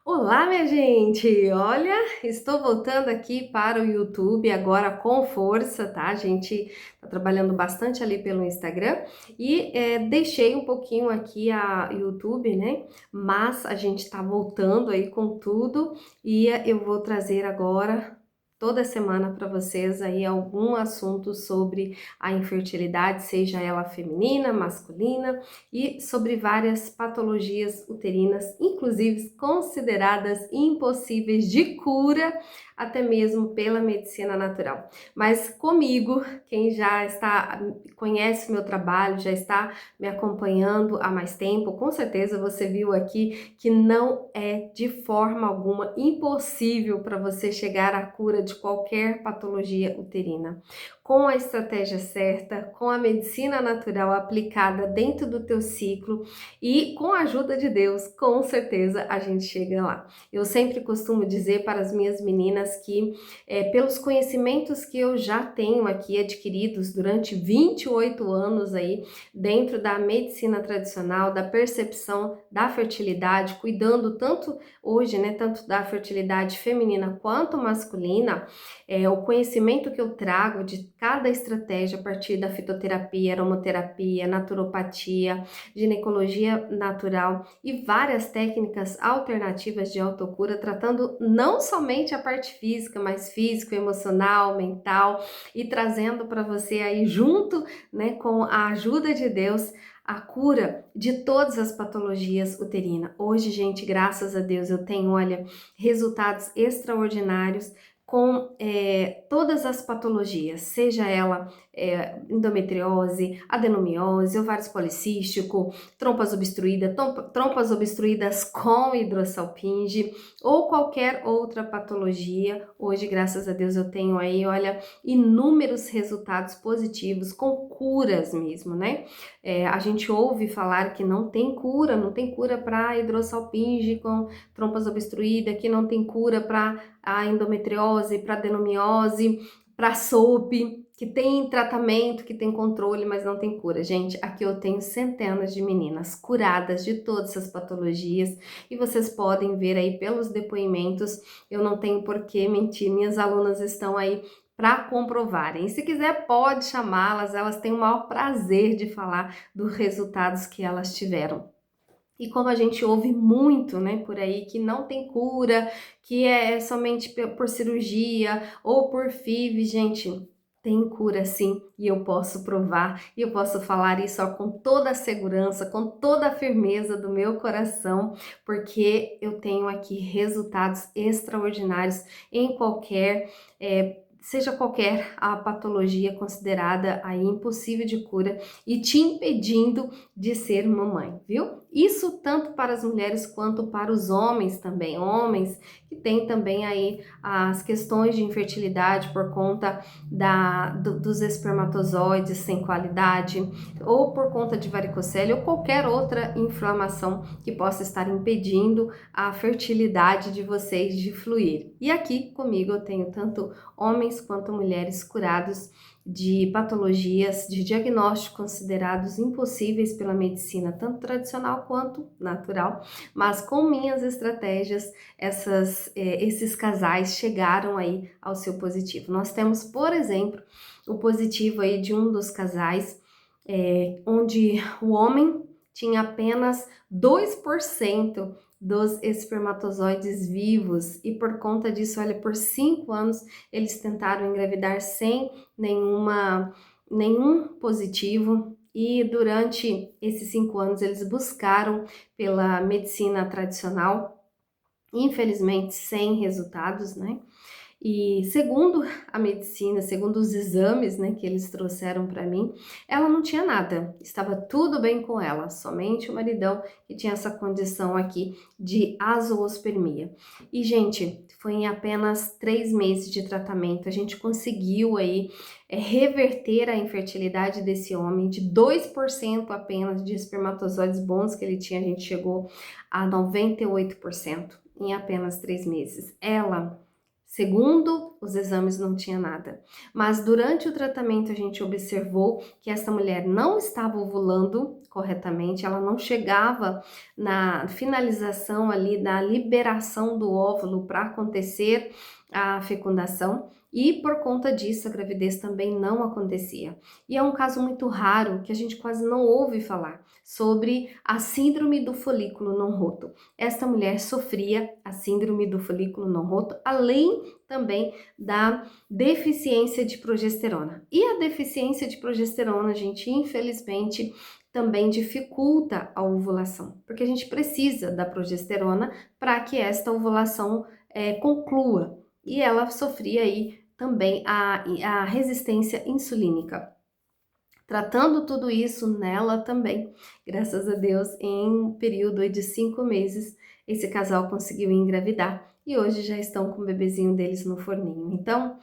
Olá, minha gente! Olha, estou voltando aqui para o YouTube agora com força, tá? A gente tá trabalhando bastante ali pelo Instagram e deixei um pouquinho aqui a YouTube, né? Mas a gente tá voltando aí com tudo e eu vou trazer agora toda semana para vocês aí algum assunto sobre a infertilidade, seja ela feminina, masculina e sobre várias patologias uterinas, inclusive consideradas impossíveis de cura, até mesmo pela medicina natural. Mas comigo, quem já está conhece o meu trabalho, já está me acompanhando há mais tempo, com certeza você viu aqui que não é de forma alguma impossível para você chegar à cura de qualquer patologia uterina. Com a estratégia certa, com a medicina natural aplicada dentro do teu ciclo e com a ajuda de Deus, com certeza a gente chega lá. Eu sempre costumo dizer para as minhas meninas que, pelos conhecimentos que eu já tenho aqui adquiridos durante 28 anos aí dentro da medicina tradicional, da percepção da fertilidade, cuidando tanto hoje, né, tanto da fertilidade feminina quanto masculina, o conhecimento que eu trago de cada estratégia a partir da fitoterapia, aromaterapia, naturopatia, ginecologia natural e várias técnicas alternativas de autocura, tratando não somente a parte física, mas físico, emocional, mental e trazendo para você aí junto, né, com a ajuda de Deus, a cura de todas as patologias uterinas. Hoje, gente, graças a Deus, eu tenho, olha, resultados extraordinários com todas as patologias, seja ela endometriose, adenomiose, ovários policístico, trompas obstruídas com hidrossalpinge ou qualquer outra patologia. Hoje, graças a Deus, eu tenho aí, olha, inúmeros resultados positivos com curas mesmo, né? A gente ouve falar que não tem cura, não tem cura para hidrossalpinge com trompas obstruídas, que não tem cura para a endometriose, para adenomiose, para SOP, que tem tratamento, que tem controle, mas não tem cura. Gente, aqui eu tenho centenas de meninas curadas de todas essas patologias e vocês podem ver aí pelos depoimentos, eu não tenho por que mentir, minhas alunas estão aí para comprovarem. E se quiser, pode chamá-las, elas têm o maior prazer de falar dos resultados que elas tiveram. E como a gente ouve muito, né, por aí, que não tem cura, que é somente por cirurgia ou por FIV, gente, tem cura sim, e eu posso provar, e eu posso falar isso ó, com toda a segurança, com toda a firmeza do meu coração, porque eu tenho aqui resultados extraordinários em qualquer seja qualquer a patologia considerada aí impossível de cura e te impedindo de ser mamãe, viu? Isso tanto para as mulheres quanto para os homens também, homens que têm também aí as questões de infertilidade por conta dos espermatozoides sem qualidade ou por conta de varicocele ou qualquer outra inflamação que possa estar impedindo a fertilidade de vocês de fluir. E aqui comigo eu tenho tanto homens quanto mulheres curados de patologias, de diagnósticos considerados impossíveis pela medicina, tanto tradicional quanto natural, mas com minhas estratégias, esses casais chegaram aí ao seu positivo. Nós temos, por exemplo, o positivo aí de um dos casais, onde o homem tinha apenas 2% dos espermatozoides vivos e por conta disso, olha, por 5 anos eles tentaram engravidar sem nenhum positivo e durante esses 5 anos eles buscaram pela medicina tradicional, infelizmente sem resultados, né? E segundo a medicina, segundo os exames, né, que eles trouxeram para mim, ela não tinha nada, estava tudo bem com ela, somente o maridão que tinha essa condição aqui de azoospermia. E, gente, foi em apenas 3 meses de tratamento, a gente conseguiu aí reverter a infertilidade desse homem de 2% apenas de espermatozoides bons que ele tinha, a gente chegou a 98% em apenas 3 meses. Ela Segundo os exames, não tinha nada. Mas durante o tratamento a gente observou que essa mulher não estava ovulando corretamente, ela não chegava na finalização ali da liberação do óvulo para acontecer a fecundação e por conta disso a gravidez também não acontecia. E é um caso muito raro que a gente quase não ouve falar sobre a síndrome do folículo não roto. Esta mulher sofria a síndrome do folículo não roto, além também da deficiência de progesterona. E a deficiência de progesterona, gente, infelizmente, também dificulta a ovulação, porque a gente precisa da progesterona para que esta ovulação conclua. E ela sofria aí também a resistência insulínica. Tratando tudo isso nela também, graças a Deus, em um período de 5 meses, esse casal conseguiu engravidar e hoje já estão com o bebezinho deles no forninho. Então,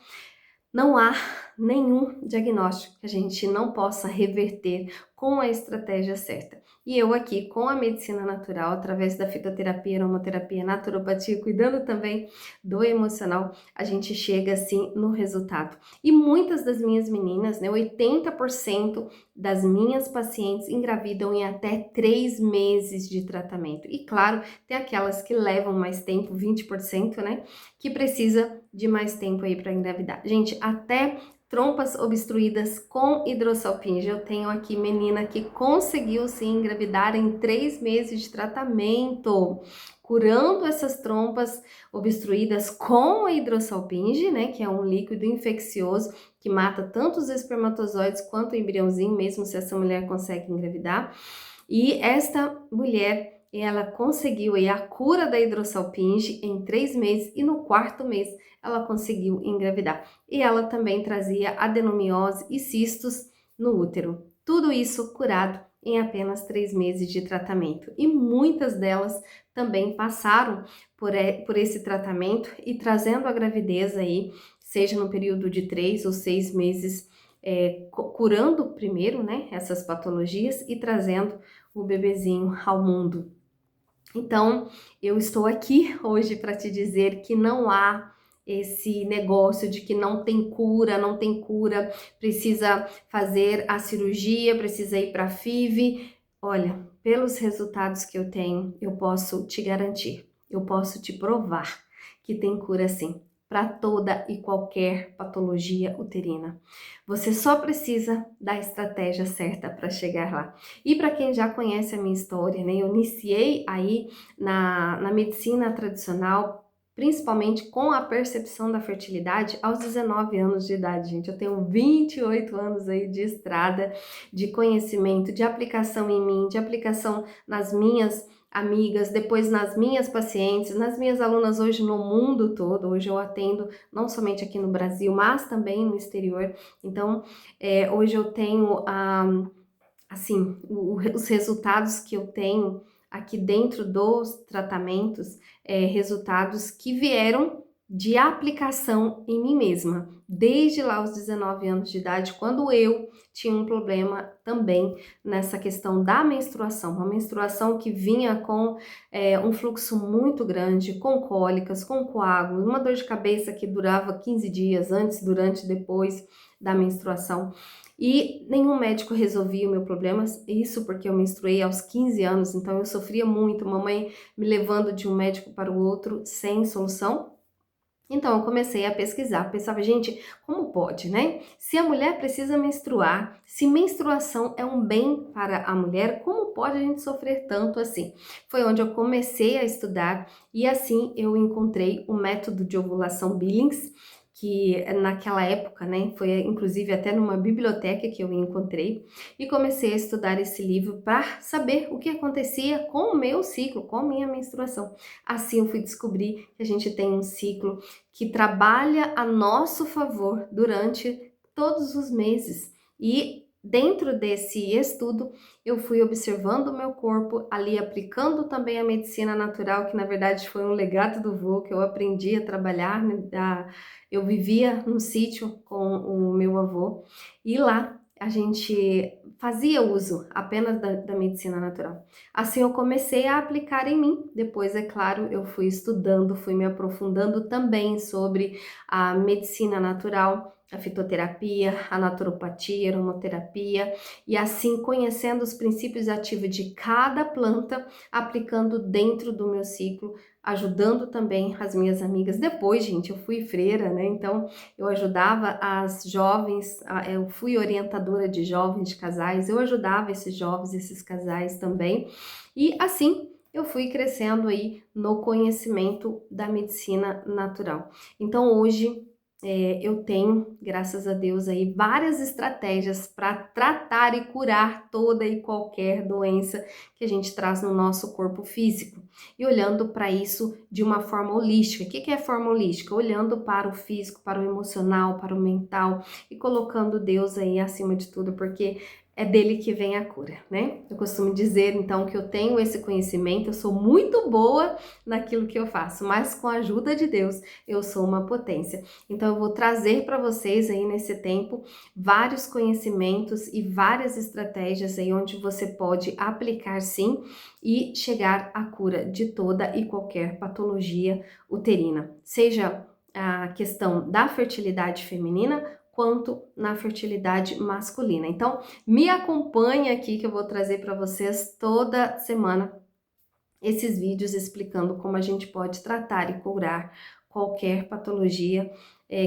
não há nenhum diagnóstico que a gente não possa reverter com a estratégia certa. E eu aqui, com a medicina natural, através da fitoterapia, aromaterapia, naturopatia, cuidando também do emocional, a gente chega assim no resultado. E muitas das minhas meninas, né, 80% das minhas pacientes engravidam em até 3 meses de tratamento. E claro, tem aquelas que levam mais tempo, 20%, né, que precisa de mais tempo aí para engravidar. Gente, até trompas obstruídas com hidrosalpinge. Eu tenho aqui menina que conseguiu sim engravidar em 3 meses de tratamento, curando essas trompas obstruídas com a hidrosalpinge, né, que é um líquido infeccioso que mata tanto os espermatozoides quanto o embriãozinho, mesmo se essa mulher consegue engravidar. E esta mulher, ela conseguiu aí a cura da hidrosalpinge em 3 meses e no 4º mês ela conseguiu engravidar. E ela também trazia adenomiose e cistos no útero. Tudo isso curado em apenas 3 meses de tratamento. E muitas delas também passaram por esse tratamento e trazendo a gravidez aí, seja no período de 3 ou 6 meses, curando primeiro, né, essas patologias e trazendo o bebezinho ao mundo. Então, eu estou aqui hoje para te dizer que não há esse negócio de que não tem cura, precisa fazer a cirurgia, precisa ir para a FIV. Olha, pelos resultados que eu tenho, eu posso te garantir, eu posso te provar que tem cura sim, para toda e qualquer patologia uterina. Você só precisa da estratégia certa para chegar lá. E para quem já conhece a minha história, né, eu iniciei aí na medicina tradicional, principalmente com a percepção da fertilidade aos 19 anos de idade, gente. Eu tenho 28 anos aí de estrada, de conhecimento, de aplicação em mim, de aplicação nas minhas amigas, depois nas minhas pacientes, nas minhas alunas hoje no mundo todo. Hoje eu atendo não somente aqui no Brasil, mas também no exterior. Então, hoje eu tenho assim, os resultados que eu tenho aqui dentro dos tratamentos, resultados que vieram de aplicação em mim mesma, desde lá os 19 anos de idade, quando eu tinha um problema também nessa questão da menstruação, uma menstruação que vinha com um fluxo muito grande, com cólicas, com coágulos, uma dor de cabeça que durava 15 dias, antes, durante, depois da menstruação. E nenhum médico resolvia o meu problema, isso porque eu menstruei aos 15 anos, então eu sofria muito, mamãe me levando de um médico para o outro sem solução. Então eu comecei a pesquisar, pensava, gente, como pode, né? Se a mulher precisa menstruar, se menstruação é um bem para a mulher, como pode a gente sofrer tanto assim? Foi onde eu comecei a estudar e assim eu encontrei o método de ovulação Billings, que naquela época, né, foi inclusive até numa biblioteca que eu encontrei, e comecei a estudar esse livro para saber o que acontecia com o meu ciclo, com a minha menstruação. Assim eu fui descobrir que a gente tem um ciclo que trabalha a nosso favor durante todos os meses. E dentro desse estudo, eu fui observando o meu corpo, ali aplicando também a medicina natural, que na verdade foi um legado do vô, que eu aprendi a trabalhar, né? Eu vivia num sítio com o meu avô, e lá a gente fazia uso apenas da medicina natural. Assim eu comecei a aplicar em mim. Depois, é claro, eu fui estudando, fui me aprofundando também sobre a medicina natural, a fitoterapia, a naturopatia, a aromaterapia, e assim conhecendo os princípios ativos de cada planta, aplicando dentro do meu ciclo, ajudando também as minhas amigas. Depois, gente, eu fui freira, né? Então eu ajudava as jovens, eu fui orientadora de jovens, de casais, eu ajudava esses jovens, esses casais também. E assim eu fui crescendo aí no conhecimento da medicina natural. Então hoje eu tenho, graças a Deus, aí várias estratégias para tratar e curar toda e qualquer doença que a gente traz no nosso corpo físico. E olhando para isso de uma forma holística. O que é forma holística? Olhando para o físico, para o emocional, para o mental e colocando Deus aí acima de tudo, porque é dele que vem a cura, né? Eu costumo dizer, então, que eu tenho esse conhecimento, eu sou muito boa naquilo que eu faço, mas com a ajuda de Deus, eu sou uma potência. Então, eu vou trazer para vocês aí nesse tempo vários conhecimentos e várias estratégias aí onde você pode aplicar sim e chegar à cura de toda e qualquer patologia uterina, seja a questão da fertilidade feminina quanto na fertilidade masculina. Então, me acompanhe aqui que eu vou trazer para vocês toda semana esses vídeos explicando como a gente pode tratar e curar qualquer patologia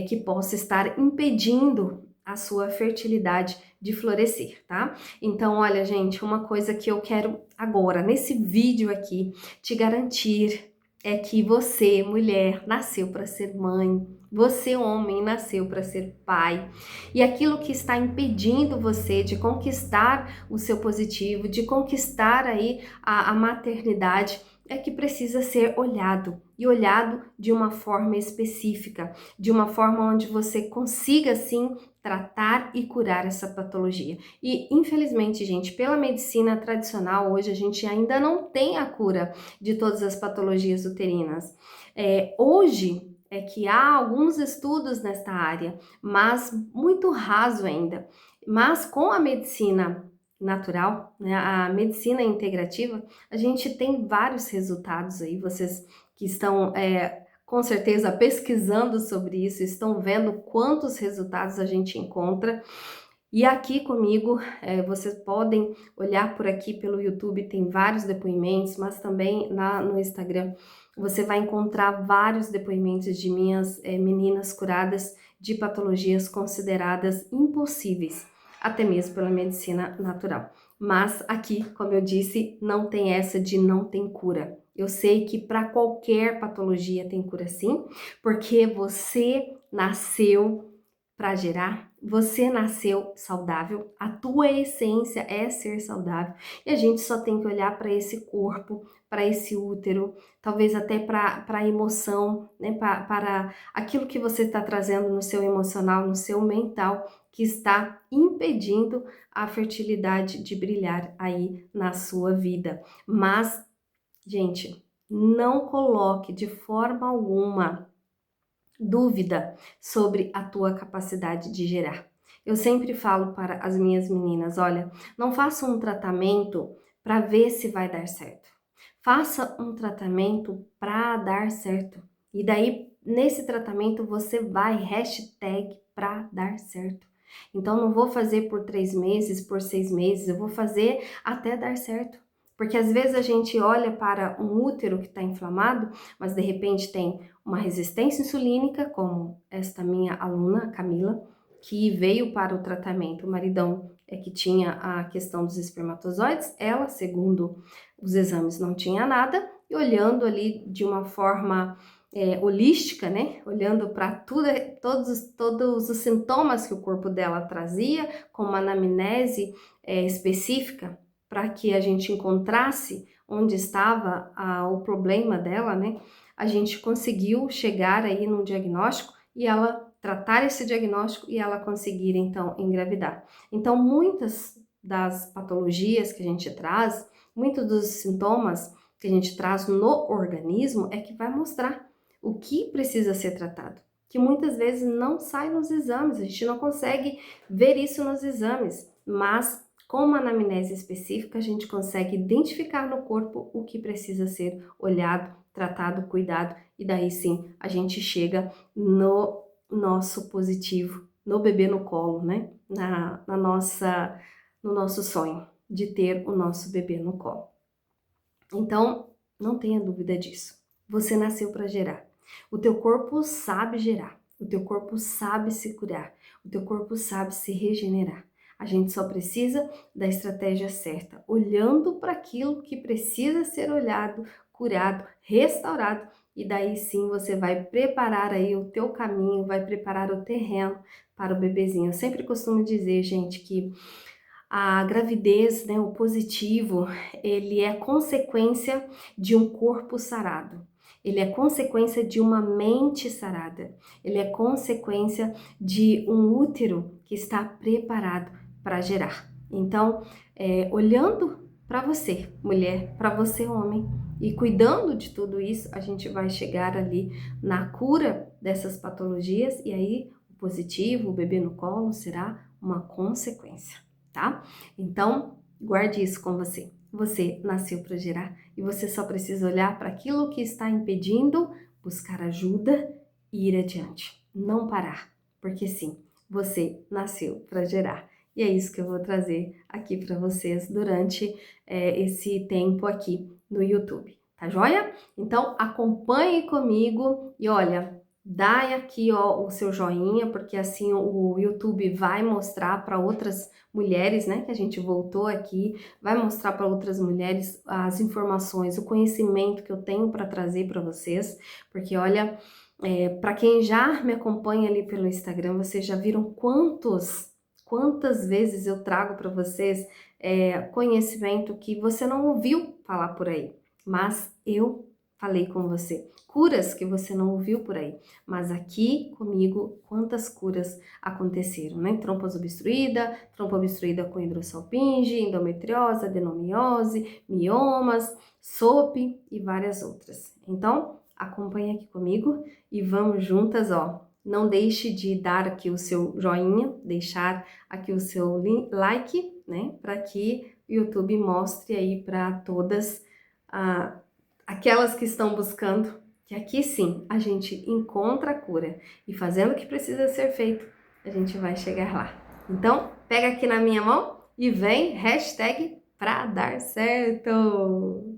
que possa estar impedindo a sua fertilidade de florescer, tá? Então, olha, gente, uma coisa que eu quero agora, nesse vídeo aqui, te garantir é que você, mulher, nasceu para ser mãe, você, homem, nasceu para ser pai, e aquilo que está impedindo você de conquistar o seu positivo, de conquistar aí a maternidade, é que precisa ser olhado, e olhado de uma forma específica, de uma forma onde você consiga, sim, tratar e curar essa patologia. E, infelizmente, gente, pela medicina tradicional, hoje a gente ainda não tem a cura de todas as patologias uterinas. Hoje é que há alguns estudos nesta área, mas muito raso ainda. Mas com a medicina natural, né, a medicina integrativa, a gente tem vários resultados aí, vocês que estão com certeza pesquisando sobre isso, estão vendo quantos resultados a gente encontra. E aqui comigo, vocês podem olhar por aqui pelo YouTube, tem vários depoimentos, mas também no Instagram você vai encontrar vários depoimentos de minhas meninas curadas de patologias consideradas impossíveis, até mesmo pela medicina natural. Mas aqui, como eu disse, não tem essa de não tem cura. Eu sei que para qualquer patologia tem cura sim, porque você nasceu para gerar, você nasceu saudável, a tua essência é ser saudável e a gente só tem que olhar para esse corpo, para esse útero, talvez até para a emoção, né, para aquilo que você está trazendo no seu emocional, no seu mental, que está impedindo a fertilidade de brilhar aí na sua vida. Mas, gente, não coloque de forma alguma dúvida sobre a tua capacidade de gerar. Eu sempre falo para as minhas meninas, olha, não faça um tratamento para ver se vai dar certo. Faça um tratamento para dar certo. E daí, nesse tratamento, você vai hashtag para dar certo. Então, não vou fazer por 3 meses, por 6 meses, eu vou fazer até dar certo. Porque às vezes a gente olha para um útero que está inflamado, mas de repente tem uma resistência insulínica, como esta minha aluna, Camila, que veio para o tratamento. O maridão que tinha a questão dos espermatozoides, ela, segundo os exames, não tinha nada, e olhando ali de uma forma holística, né? Olhando para todos os sintomas que o corpo dela trazia, com uma anamnese específica, para que a gente encontrasse onde estava o problema dela, né? A gente conseguiu chegar aí num diagnóstico e ela tratar esse diagnóstico e ela conseguir então engravidar. Então, muitas das patologias que a gente traz, muitos dos sintomas que a gente traz no organismo é que vai mostrar o que precisa ser tratado, que muitas vezes não sai nos exames, a gente não consegue ver isso nos exames, mas Com uma anamnese específica, a gente consegue identificar no corpo o que precisa ser olhado, tratado, cuidado, e daí sim a gente chega no nosso positivo, no bebê no colo, né? No nosso sonho de ter o nosso bebê no colo. Então, não tenha dúvida disso. Você nasceu para gerar. O teu corpo sabe gerar. O teu corpo sabe se curar. O teu corpo sabe se regenerar. A gente só precisa da estratégia certa, olhando para aquilo que precisa ser olhado, curado, restaurado, e daí sim você vai preparar aí o teu caminho, vai preparar o terreno para o bebezinho. Eu sempre costumo dizer, gente, que a gravidez, né, o positivo, ele é consequência de um corpo sarado. Ele é consequência de uma mente sarada. Ele é consequência de um útero que está preparado para gerar. Então, olhando para você, mulher, para você, homem, e cuidando de tudo isso, a gente vai chegar ali na cura dessas patologias e aí o positivo, o bebê no colo, será uma consequência. Tá? Então, guarde isso com você. Você nasceu para gerar e você só precisa olhar para aquilo que está impedindo, buscar ajuda e ir adiante. Não parar, porque sim, você nasceu para gerar. E é isso que eu vou trazer aqui para vocês durante esse tempo aqui no YouTube. Tá joia? Então, acompanhe comigo e olha, dá aqui ó, o seu joinha, porque assim o YouTube vai mostrar para outras mulheres, né, que a gente voltou aqui, vai mostrar para outras mulheres as informações, o conhecimento que eu tenho para trazer para vocês, porque olha, para quem já me acompanha ali pelo Instagram, vocês já viram quantas vezes eu trago para vocês conhecimento que você não ouviu falar por aí, mas eu falei com você. Curas que você não ouviu por aí, mas aqui comigo, quantas curas aconteceram, né? Trompa obstruída com hidrossalpinge, endometriose, adenomiose, miomas, SOP e várias outras. Então, acompanha aqui comigo e vamos juntas, ó. Não deixe de dar aqui o seu joinha, deixar aqui o seu like, né? Para que o YouTube mostre aí para todas aquelas que estão buscando, que aqui sim a gente encontra a cura e fazendo o que precisa ser feito, a gente vai chegar lá. Então, pega aqui na minha mão e vem, hashtag pra dar certo!